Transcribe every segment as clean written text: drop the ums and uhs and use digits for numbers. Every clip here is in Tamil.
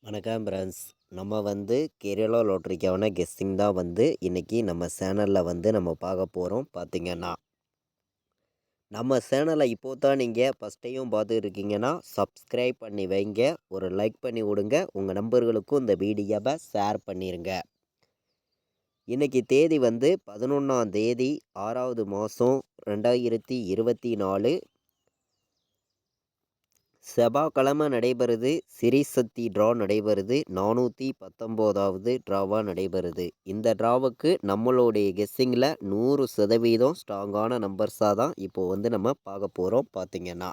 வணக்கம் ஃப்ரெண்ட்ஸ். நம்ம கேரளா லாட்ரிக்கான கெஸ்ஸிங் தான் இன்றைக்கி நம்ம சேனலில் நம்ம பார்க்க போகிறோம். பார்த்திங்கன்னா நம்ம சேனலை இப்போ தான் நீங்கள் ஃபஸ்ட் டைம் பார்த்துருக்கீங்கன்னா சப்ஸ்கிரைப் பண்ணி வைங்க, ஒரு லைக் பண்ணி விடுங்க, உங்கள் நண்பர்களுக்கும் இந்த வீடியோவை ஷேர் பண்ணிடுங்க. இன்றைக்கி தேதி 11ஆம் தேதி 6வது மாதம் 2024 செவ்வாய்க்கிழமை நடைபெறுது. சிறிசக்தி ட்ரா நடைபெறுது. 419வது ட்ராவாக நடைபெறுது. இந்த ட்ராவுக்கு நம்மளுடைய கெஸ்ஸிங்கில் 100% ஸ்ட்ராங்கான நம்பர்ஸாக தான் இப்போது நம்ம பார்க்க போகிறோம். பார்த்திங்கன்னா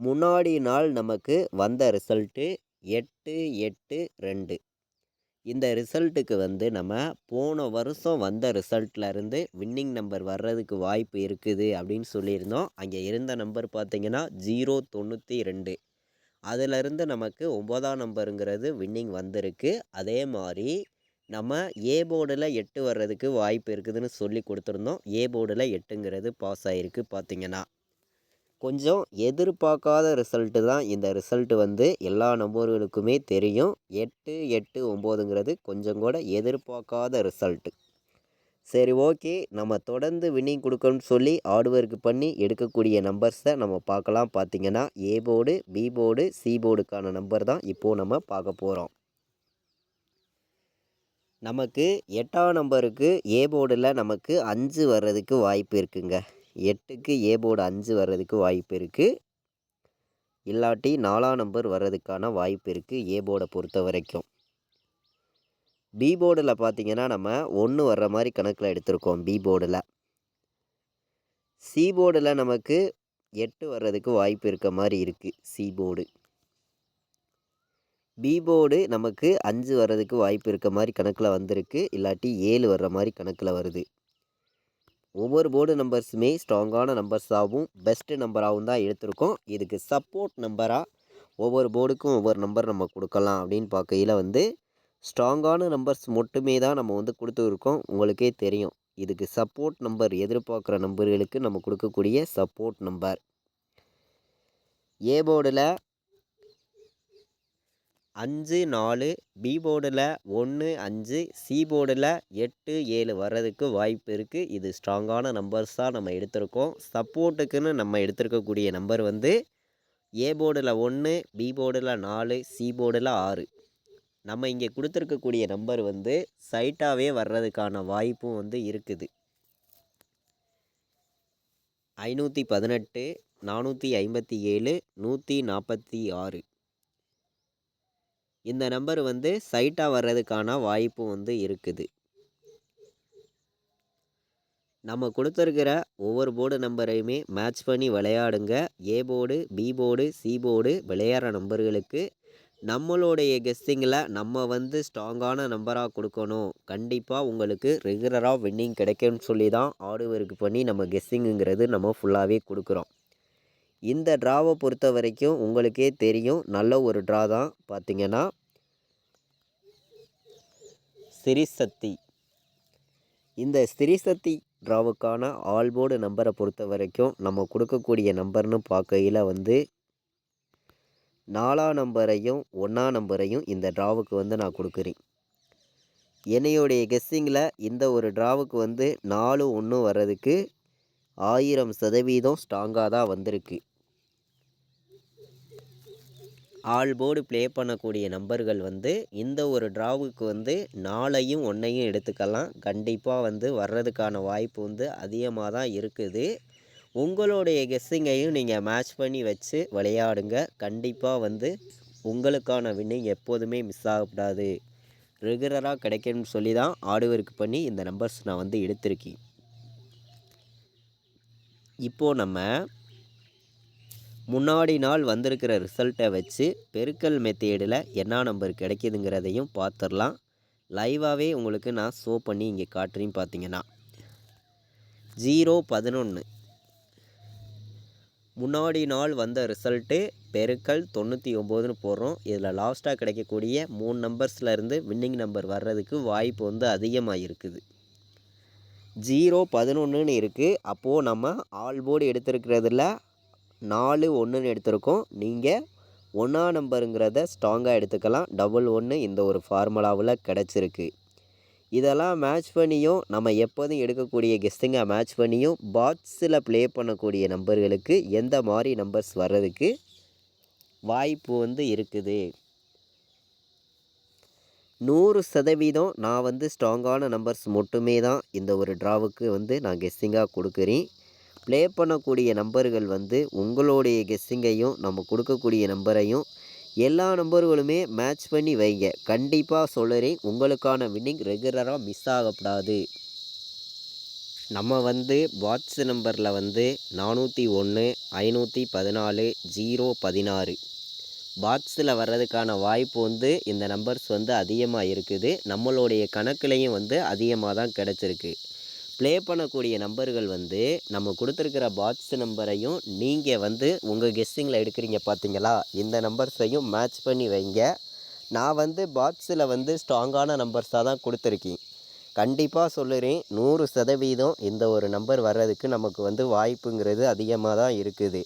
முன்னாடி நாள் நமக்கு வந்த ரிசல்ட்டு 882. இந்த ரிசல்ட்டுக்கு நம்ம போன வருஷம் வந்த ரிசல்ட்லேருந்து வின்னிங் நம்பர் வர்றதுக்கு வாய்ப்பு இருக்குது அப்படின்னு சொல்லியிருந்தோம். அங்கே இருந்த நம்பர் பார்த்திங்கன்னா 092. அதிலிருந்து நமக்கு 9ஆம் நம்பருங்கிறது வின்னிங் வந்திருக்கு. அதே மாதிரி நம்ம ஏ போர்டில் 8 வர்றதுக்கு வாய்ப்பு இருக்குதுன்னு சொல்லி கொடுத்துருந்தோம். ஏ போர்டில் 8ங்கிறது பாஸ் ஆகிருக்கு. பார்த்திங்கன்னா கொஞ்சம் எதிர்பார்க்காத ரிசல்ட்டு தான் இந்த ரிசல்ட்டு எல்லா நம்பர்களுக்குமே தெரியும். 889ங்கிறது கொஞ்சம் கூட எதிர்பார்க்காத ரிசல்ட்டு. சரி, ஓகே, நம்ம தொடர்ந்து வின்னிங் கொடுக்கணும்னு சொல்லி ஹார்ட் ஒர்க் பண்ணி எடுக்கக்கூடிய நம்பர்ஸை நம்ம பார்க்கலாம். பார்த்திங்கன்னா A board, B board, C போர்டுக்கான நம்பர் தான் இப்போது நம்ம பார்க்க போகிறோம். நமக்கு 8ஆம் நம்பருக்கு ஏ போர்டில் நமக்கு 5 வர்றதுக்கு வாய்ப்பு இருக்குங்க. 8க்கு ஏ போர்டு 5 வர்றதுக்கு வாய்ப்பு இருக்குது. இல்லாட்டி 4ஆம் நம்பர் வர்றதுக்கான வாய்ப்பு இருக்குது ஏ போர்டை பொறுத்த வரைக்கும். பி போர்டில் பார்த்திங்கன்னா நம்ம 1 வர்ற மாதிரி கணக்கில் எடுத்திருக்கோம் பி போர்டில். சி போர்டில் நமக்கு 8 வர்றதுக்கு வாய்ப்பு இருக்க மாதிரி இருக்குது சி போர்டு. பி போர்டு நமக்கு 5 வர்றதுக்கு வாய்ப்பு இருக்க மாதிரி கணக்கில் வந்திருக்கு. இல்லாட்டி 7 வர்ற மாதிரி கணக்கில் வருது. ஒவ்வொரு போர்டு நம்பர்ஸுமே ஸ்ட்ராங்கான நம்பர்ஸாகவும் பெஸ்ட்டு நம்பராகவும் தான் எடுத்திருக்கோம். இதுக்கு சப்போர்ட் நம்பராக ஒவ்வொரு போர்டுக்கும் ஒவ்வொரு நம்பர் நம்ம கொடுக்கலாம் அப்படின்னு பார்க்கையில் ஸ்ட்ராங்கான நம்பர்ஸ் மட்டுமே தான் நம்ம கொடுத்துருக்கோம். உங்களுக்கே தெரியும். இதுக்கு சப்போர்ட் நம்பர் எதிர்பார்க்குற நம்பர்களுக்கு நம்ம கொடுக்கக்கூடிய சப்போர்ட் நம்பர் ஏ போர்டில் 5 4, பி போர்டில் 1 5, சி போர்டில் 8 7 வர்றதுக்கு வாய்ப்பு இருக்குது. இது ஸ்ட்ராங்கான நம்பர்ஸாக நம்ம எடுத்திருக்கோம். சப்போர்ட்டுக்குன்னு நம்ம எடுத்திருக்கக்கூடிய நம்பர் ஏ போர்டில் 1, பி போர்டில் 4, சி போர்டில் 6. நம்ம இங்கே கொடுத்துருக்கக்கூடிய நம்பர் சைட்டாகவே வர்றதுக்கான வாய்ப்பும் இருக்குது. 518, 457, 146. இந்த நம்பர் சைட்டாக வர்றதுக்கான வாய்ப்பும் இருக்குது. நம்ம கொடுத்துருக்கிற ஒவ்வொரு போர்டு நம்பரையுமே மேட்ச் பண்ணி விளையாடுங்க. A board, B board, C board விளையாடுற நம்பர்களுக்கு நம்மளுடைய கெஸ்ஸிங்கில் நம்ம ஸ்ட்ராங்கான நம்பராக கொடுக்கணும். கண்டிப்பாக உங்களுக்கு ரெகுலராக வின்னிங் கிடைக்கும்னு சொல்லி தான் ஹார்ட் ஒர்க் பண்ணி நம்ம கெஸ்ஸிங்குங்கிறது நம்ம ஃபுல்லாகவே கொடுக்குறோம். இந்த ட்ராவை பொறுத்த வரைக்கும் உங்களுக்கே தெரியும், நல்ல ஒரு ட்ரா தான். பார்த்திங்கன்னா சிறிசக்தி, இந்த சிறிசக்தி ட்ராவுக்கான ஆல் போர்டு நம்பரை பொறுத்த வரைக்கும் நம்ம கொடுக்கக்கூடிய நம்பர்னு பார்க்கையில் 4ஆம் நம்பரையும் 1ஆம் நம்பரையும் இந்த ட்ராவுக்கு நான் கொடுக்குறேன். என்னையுடைய கெஸ்ஸிங்கில் இந்த ஒரு ட்ராவுக்கு 4 1 வர்றதுக்கு 1000% ஸ்ட்ராங்காக தான் வந்திருக்கு. ஆல் போர்டு ப்ளே பண்ணக்கூடிய நம்பர்கள் இந்த ஒரு ட்ராவுக்கு 4ஐயும் 1ஐயும் எடுத்துக்கலாம். கண்டிப்பாக வர்றதுக்கான வாய்ப்பு அதிகமாக தான் இருக்குது. உங்களுடைய கெஸ்ஸிங்கையும் நீங்கள் மேட்ச் பண்ணி வச்சு விளையாடுங்க. கண்டிப்பாக உங்களுக்கான வின்னிங் எப்போதுமே மிஸ் ஆகக்கூடாது, ரெகுலராக கிடைக்கணும்னு சொல்லி தான் ஹார்ட் ஒர்க் பண்ணி இந்த நம்பர்ஸ் நான் எடுத்திருக்கேன். இப்போது நம்ம முன்னாடி நாள் வந்திருக்கிற ரிசல்ட்டை வச்சு பெருக்கல் மெத்தேடில் என்ன நம்பர் கிடைக்கிதுங்கிறதையும் பார்த்துடலாம். லைவாகவே உங்களுக்கு நான் ஷோ பண்ணி இங்கே காட்டுறேன். பார்த்திங்கன்னா 011 முன்னாடி நாள் வந்த ரிசல்ட்டு பெருக்கல் 99ன்னு போடுறோம். இதில் லாஸ்ட்டாக கிடைக்கக்கூடிய 3 நம்பர்ஸ்லேருந்து வின்னிங் நம்பர் வர்றதுக்கு வாய்ப்பு அதிகமாக இருக்குது. 011ன்னு இருக்குது. அப்போது நம்ம ஆல் போர்டு எடுத்துருக்கிறதுல 4 1ன்னு எடுத்திருக்கோம். நீங்கள் 1ஆம் நம்பருங்கிறத ஸ்ட்ராங்காக எடுத்துக்கலாம். 11 இந்த ஒரு ஃபார்முலாவில் கிடச்சிருக்கு. இதெல்லாம் மேட்ச் பண்ணியும் நம்ம எப்போதும் எடுக்கக்கூடிய கெஸ்ஸிங்கை மேட்ச் பண்ணியும் பாக்ஸில் ப்ளே பண்ணக்கூடிய நம்பர்களுக்கு எந்த மாதிரி நம்பர்ஸ் வர்றதுக்கு வாய்ப்பு வந்து இருக்குது. 100% நான் வந்து ஸ்ட்ராங்கான நம்பர்ஸ் மட்டுமே தான் இந்த ஒரு ட்ராவுக்கு வந்து நான் கெஸ்ஸிங்காக கொடுக்குறேன். ப்ளே பண்ணக்கூடிய நம்பர்கள் வந்து உங்களுடைய கெஸ்ஸிங்கையும் நம்ம கொடுக்கக்கூடிய நம்பரையும் எல்லா நம்பர்களுமே மேட்ச் பண்ணி வைங்க. கண்டிப்பாக சொல்லுறேன், உங்களுக்கான வின்னிங் ரெகுலராக மிஸ் ஆகக்கூடாது. நம்ம வந்து பாக்ஸ் நம்பரில் வந்து 401, 514, 016 பாக்ஸில் வர்றதுக்கான வாய்ப்பு வந்து இந்த நம்பர்ஸ் வந்து அதிகமாக இருக்குது. நம்மளுடைய கணக்குலையும் வந்து அதிகமாக தான் கிடச்சிருக்கு. ப்ளே பண்ணக்கூடிய நம்பர்கள் வந்து நம்ம கொடுத்துருக்கிற பாக்ஸ் நம்பரையும் நீங்கள் வந்து உங்கள் கெஸ்ஸிங்கில் எடுக்கிறீங்க பார்த்தீங்களா, இந்த நம்பர்ஸையும் மேட்ச் பண்ணி வைங்க. நான் வந்து பாக்ஸில் வந்து ஸ்ட்ராங்கான நம்பர்ஸாக தான் கொடுத்துருக்கேன். கண்டிப்பாக சொல்லுறேன், 100% இந்த ஒரு நம்பர் வர்றதுக்கு நமக்கு வந்து வாய்ப்புங்கிறது அதிகமாக தான் இருக்குது.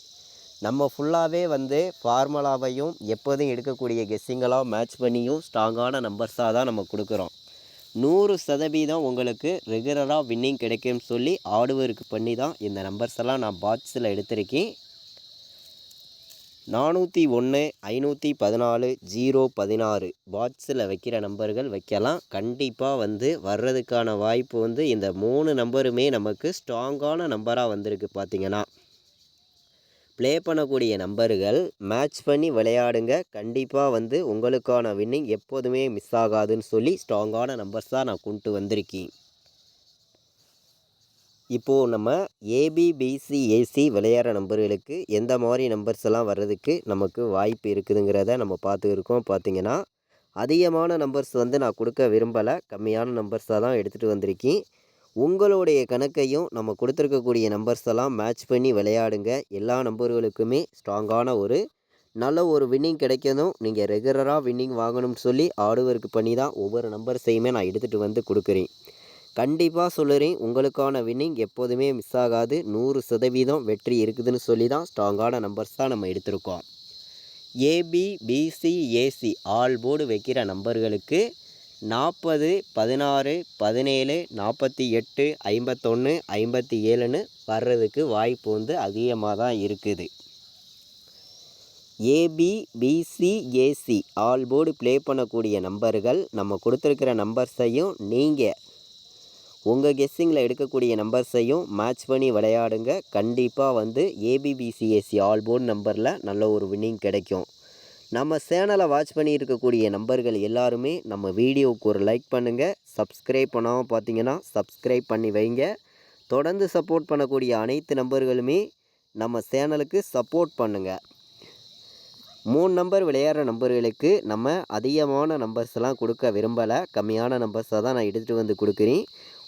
நம்ம ஃபுல்லாகவே வந்து ஃபார்முலாவையும் எப்போதும் எடுக்கக்கூடிய கெஸ்ஸிங்கெல்லாம் மேட்ச் பண்ணியும் ஸ்ட்ராங்கான நம்பர்ஸாக தான் நம்ம கொடுக்குறோம். 100% உங்களுக்கு ரெகுலராக வின்னிங் கிடைக்கும்னு சொல்லி ஹார்ட் ஒர்க் பண்ணி தான் இந்த நம்பர்ஸ் எல்லாம் நான் பாக்ஸில் எடுத்திருக்கேன். 401, 514, 016 பாக்ஸில் வைக்கிற நம்பர்கள் வைக்கலாம். கண்டிப்பாக வந்து வர்றதுக்கான வாய்ப்பு வந்து இந்த 3 நம்பருமே நமக்கு ஸ்ட்ராங்கான நம்பராக வந்திருக்கு. பார்த்திங்கன்னா ப்ளே பண்ணக்கூடிய நம்பர்கள் மேட்ச் பண்ணி விளையாடுங்க. கண்டிப்பாக வந்து உங்களுக்கான வின்னிங் எப்போதுமே மிஸ் ஆகாதுன்னு சொல்லி ஸ்ட்ராங்கான நம்பர்ஸ் தான் நான் கொண்டு வந்திருக்கேன். இப்போது நம்ம ஏபிபிசிஏசி விளையாடுற நம்பர்களுக்கு எந்த மாதிரி நம்பர்ஸ் எல்லாம் வர்றதுக்கு நமக்கு வாய்ப்பு இருக்குதுங்கிறத நம்ம பார்த்துருக்கோம். பார்த்திங்கன்னா அதிகமான நம்பர்ஸ் வந்து நான் கொடுக்க விரும்பலை, கம்மியான நம்பர்ஸாக தான் எடுத்துகிட்டு வந்திருக்கேன். உங்களுடைய கணக்கையும் நம்ம கொடுத்துருக்கக்கூடிய நம்பர்ஸ் எல்லாம் மேட்ச் பண்ணி விளையாடுங்க. எல்லா நம்பர்களுக்குமே ஸ்ட்ராங்கான ஒரு நல்ல ஒரு வின்னிங் கிடைக்கணும். நீங்கள் ரெகுலராக வின்னிங் வாங்கணும்னு சொல்லி ஹார்ட் ஒர்க் பண்ணி தான் ஒவ்வொரு நம்பர்ஸையுமே நான் எடுத்துகிட்டு வந்து கொடுக்குறேன். கண்டிப்பாக சொல்லுறேன், உங்களுக்கான வின்னிங் எப்போதுமே மிஸ் ஆகாது. 100% வெற்றி இருக்குதுன்னு சொல்லி தான் ஸ்ட்ராங்கான நம்பர்ஸ் தான் நம்ம எடுத்திருக்கோம். ஏபிபிசிஏசி ஆல் போர்டு வைக்கிற நம்பர்களுக்கு 40, 16, 17, 48, 51, 57ன்னு வர்றதுக்கு வாய்ப்பு வந்து அதிகமாக தான் இருக்குது. ஏபிபிசிஏசி ஆல் போர்டு ப்ளே பண்ணக்கூடிய நம்பர்கள் நம்ம கொடுத்துருக்கிற நம்பர்ஸையும் நீங்கள் உங்கள் கெஸ்ஸிங்கில் எடுக்கக்கூடிய நம்பர்ஸையும் மேட்ச் பண்ணி விளையாடுங்க. கண்டிப்பாக வந்து ஏபிபிசிஏசி ஆல் போர்டு நம்பரில் நல்ல ஒரு வின்னிங் கிடைக்கும். நம்ம சேனலை வாட்ச் பண்ணி இருக்கக்கூடிய நம்பர்கள் எல்லாருமே நம்ம வீடியோவுக்கு ஒரு லைக் பண்ணுங்கள். சப்ஸ்கிரைப் பண்ணாமல் பார்த்தீங்கன்னா சப்ஸ்கிரைப் பண்ணி வைங்க. தொடர்ந்து சப்போர்ட் பண்ணக்கூடிய அனைத்து நம்பர்களுமே நம்ம சேனலுக்கு சப்போர்ட் பண்ணுங்கள். 3 நம்பர் விளையாடுற நம்பர்களுக்கு நம்ம அதிகமான நம்பர்ஸ்லாம் கொடுக்க விரும்பலை, கம்மியான நம்பர்ஸாக தான் நான் எடுத்துகிட்டு வந்து கொடுக்குறேன்.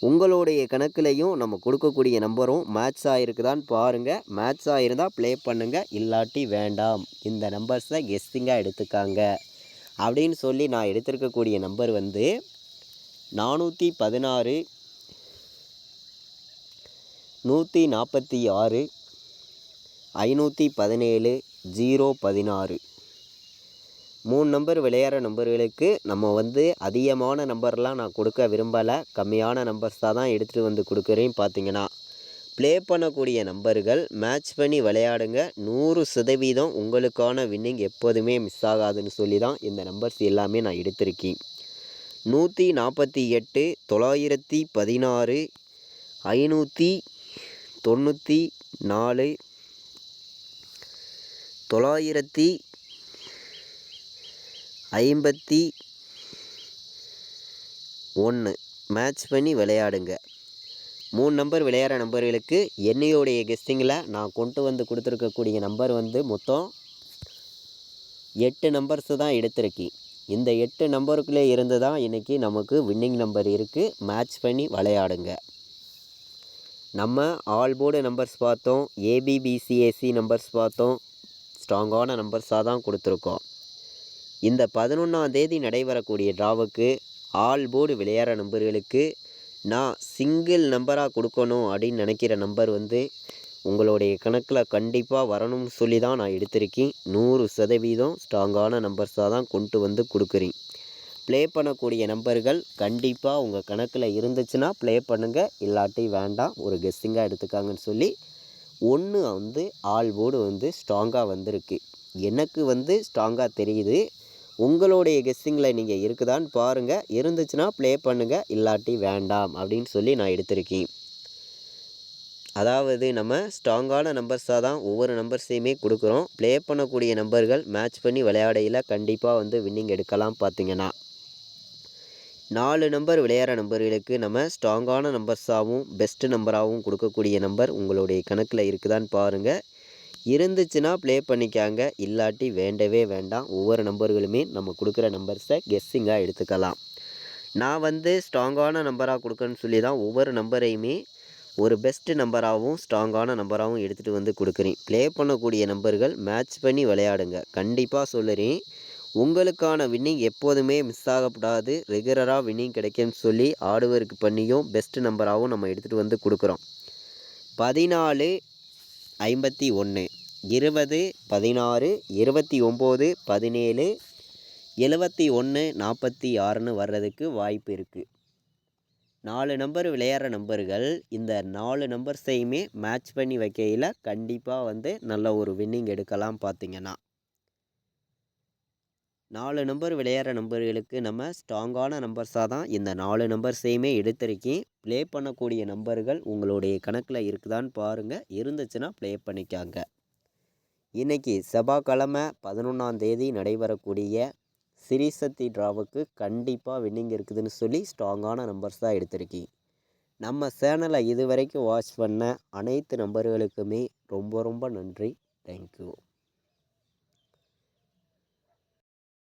உங்களுடைய கணக்குலையும் நம்ம கொடுக்கக்கூடிய நம்பரும் மேட்ச் ஆகிருக்குதான்னு பாருங்கள். மேட்ச் ஆகிருந்தால் ப்ளே பண்ணுங்கள், இல்லாட்டி வேண்டாம், இந்த நம்பர்ஸை கெஸ்ஸிங்காக எடுத்துக்காங்க அப்படின்னு சொல்லி நான் எடுத்திருக்கக்கூடிய நம்பர் வந்து 416, 146, 517, 016 3 நம்பர் விளையாடுற நம்பர்களுக்கு நம்ம வந்து அதிகமான நம்பர்லாம் நான் கொடுக்க விரும்பலை, கம்மியான நம்பர்ஸாக தான் எடுத்துகிட்டு வந்து கொடுக்குறேன். பார்த்திங்கன்னா ப்ளே பண்ணக்கூடிய நம்பர்கள் மேட்ச் பண்ணி விளையாடுங்க. 100% உங்களுக்கான வின்னிங் எப்போதுமே மிஸ் ஆகாதுன்னு சொல்லி தான் இந்த நம்பர்ஸ் எல்லாமே நான் எடுத்திருக்கேன். 148, 916, 594, 951 மேட்ச் பண்ணி விளையாடுங்க. 3 நம்பர் விளையாடுற நம்பர்களுக்கு என்னையோடைய கெஸ்டிங்கில் நான் கொண்டு வந்து கொடுத்துருக்கக்கூடிய நம்பர் வந்து மொத்தம் 8 நம்பர்ஸு தான் எடுத்திருக்கேன். இந்த 8 நம்பருக்குள்ளே இருந்து தான் இன்றைக்கி நமக்கு வின்னிங் நம்பர் இருக்குது. மேட்ச் பண்ணி விளையாடுங்க. நம்ம ஆல் போர்டு நம்பர்ஸ் பார்த்தோம், ஏபிபிசிஏசி நம்பர்ஸ் பார்த்தோம், ஸ்ட்ராங்கான நம்பர்ஸாக தான் கொடுத்துருக்கோம். இந்த 11ஆம் தேதி நடைபெறக்கூடிய ட்ராவுக்கு ஆல் போர்டு விளையாடுற நம்பர்களுக்கு நான் சிங்கிள் நம்பராக கொடுக்கணும் அப்படின்னு நினைக்கிற நம்பர் வந்து உங்களுடைய கணக்கில் கண்டிப்பாக வரணும்னு சொல்லி தான் நான் எடுத்திருக்கேன். 100% ஸ்ட்ராங்கான நம்பர்ஸாக தான் கொண்டு வந்து கொடுக்குறேன். ப்ளே பண்ணக்கூடிய நம்பர்கள் கண்டிப்பாக உங்கள் கணக்கில் இருந்துச்சுன்னா ப்ளே பண்ணுங்கள், இல்லாட்டி வேண்டாம், ஒரு கெஸ்ஸிங்காக எடுத்துக்காங்கன்னு சொல்லி 1 வந்து ஆல் போர்டு வந்து ஸ்ட்ராங்காக வந்திருக்கு. எனக்கு வந்து ஸ்ட்ராங்காக தெரியுது. உங்களுடைய கெஸ்ஸிங்கில் நீங்கள் இருக்குதான்னு பாருங்கள், இருந்துச்சுன்னா ப்ளே பண்ணுங்கள், இல்லாட்டி வேண்டாம் அப்படின்னு சொல்லி நான் எடுத்திருக்கேன். அதாவது நம்ம ஸ்ட்ராங்கான நம்பர்ஸாக தான் ஒவ்வொரு நம்பர்ஸையுமே கொடுக்குறோம். ப்ளே பண்ணக்கூடிய நம்பர்கள் மேட்ச் பண்ணி விளையாடையில் கண்டிப்பாக வந்து வின்னிங் எடுக்கலாம். பார்த்தீங்கன்னா 4 நம்பர் விளையாடுற நம்பர்களுக்கு நம்ம ஸ்ட்ராங்கான நம்பர்ஸாகவும் பெஸ்ட்டு நம்பராகவும் கொடுக்கக்கூடிய நம்பர் உங்களுடைய கணக்கில் இருக்குதான்னு பாருங்கள். இருந்துச்சுன்னா ப்ளே பண்ணிக்காங்க, இல்லாட்டி வேண்டவே வேண்டாம். ஒவ்வொரு நம்பர்களுமே நம்ம கொடுக்குற நம்பர்ஸை கெஸ்ஸிங்காக எடுத்துக்கலாம். நான் வந்து ஸ்ட்ராங்கான நம்பராக கொடுக்கணும்னு சொல்லி தான் ஒவ்வொரு நம்பரையுமே ஒரு பெஸ்ட்டு நம்பராகவும் ஸ்ட்ராங்கான நம்பராகவும் எடுத்துகிட்டு வந்து கொடுக்குறேன். ப்ளே பண்ணக்கூடிய நம்பர்கள் மேட்ச் பண்ணி விளையாடுங்க. கண்டிப்பாக சொல்லுறேன், உங்களுக்கான வின்னிங் எப்போதுமே மிஸ் ஆகக்கூடாது. ரெகுலராக வின்னிங் கிடைக்கும்னு சொல்லி ஹார்ட் ஒர்க் பண்ணியும் பெஸ்ட்டு நம்பராகவும் நம்ம எடுத்துகிட்டு வந்து கொடுக்குறோம். 14 51 20 16 29 17 71 46ன்னு வர்றதுக்கு வாய்ப்பு இருக்குது. 4 நம்பர் விளையாடுற நம்பர்கள் இந்த 4 நம்பர்ஸையுமே மேட்ச் பண்ணி வைக்கையில் கண்டிப்பாக வந்து நல்ல ஒரு வின்னிங் எடுக்கலாம். பார்த்தீங்கன்னா 4 நம்பர் விளையாடுற நம்பர்களுக்கு நம்ம ஸ்ட்ராங்கான நம்பர்ஸாக தான் இந்த 4 நம்பர்ஸையுமே எடுத்திருக்கேன். ப்ளே பண்ணக்கூடிய நம்பர்கள் உங்களுடைய கணக்கில் இருக்குதான்னு பாருங்கள், இருந்துச்சுன்னா ப்ளே பண்ணிக்காங்க. இன்றைக்கி செவ்வாய்க்கிழமை 11ஆம் தேதி நடைபெறக்கூடிய சிறிசக்தி டிராவுக்கு கண்டிப்பாக வின்னிங் இருக்குதுன்னு சொல்லி ஸ்ட்ராங்கான நம்பர்ஸ் தான் எடுத்திருக்கேன். நம்ம சேனலை இது வரைக்கும் வாட்ச் பண்ண அனைத்து நம்பர்களுக்குமே ரொம்ப ரொம்ப நன்றி. தேங்க்யூ.